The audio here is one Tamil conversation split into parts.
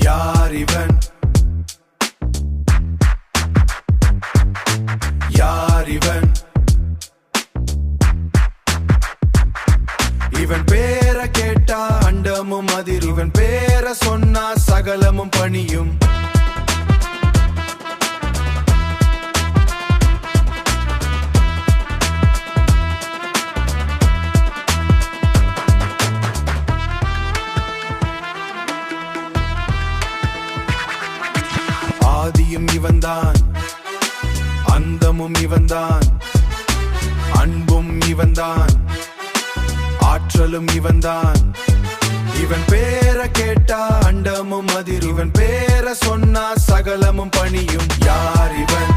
யார் இவன்? யார் இவன்? இவன் பேர கேட்டா அண்டமும் அதிரும். இவன் பேர சொன்னா சகலமும் பணியும். ஆதியும் இவன்தான், அந்தமும் இவன்தான், அன்பும் இவன்தான், ஆற்றலும் இவன்தான். இவன் பேர கேட்டா அண்டமும் அதிரும். இவன் பேர சொன்னா சகலமும் பணியும். யார் இவன்?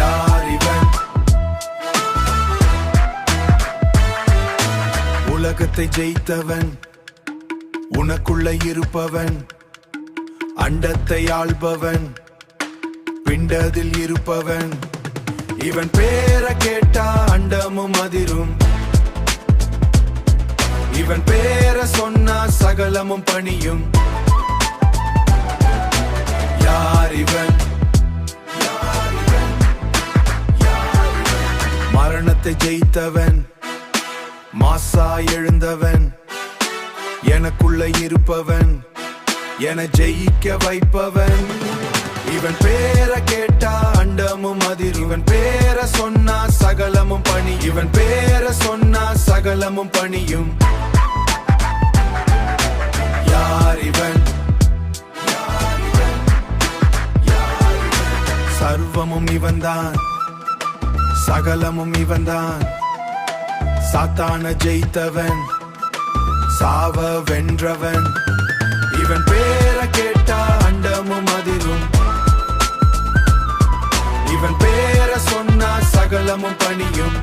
யார் இவன்? உலகத்தை ஜெயித்தவன், உனக்குள்ள இருப்பவன், அண்டத்தை ஆள்பவன், பிண்டதில் இருப்பவன். இவன் பேர கேட்டா அண்டமும் அதிரும். இவன் பேர சொன்னா சகலமும் பணியும். யார் இவன்? மரணத்தை ஜெயித்தவன், மாசா எழுந்தவன், எனக்குள்ள இருப்பவன், என ஜெயிக்க வைப்பவன். இவன் பேர கேட்டா அண்டமும் அதிரும். இவன் பேர சொன்னா சகலமும் பணி. இவன் பேர சொன்னா சகலமும் பணியும். யார் இவன்? சர்வமும் இவன்தான், சகலமும் இவன்தான். சாத்தான ஜெயித்தவன், சாவ வென்றவன். இவன் பேர கேட்டா அண்டமும் அதிரும். இவன் பேர சொன்னா சகலமும் பணியும்.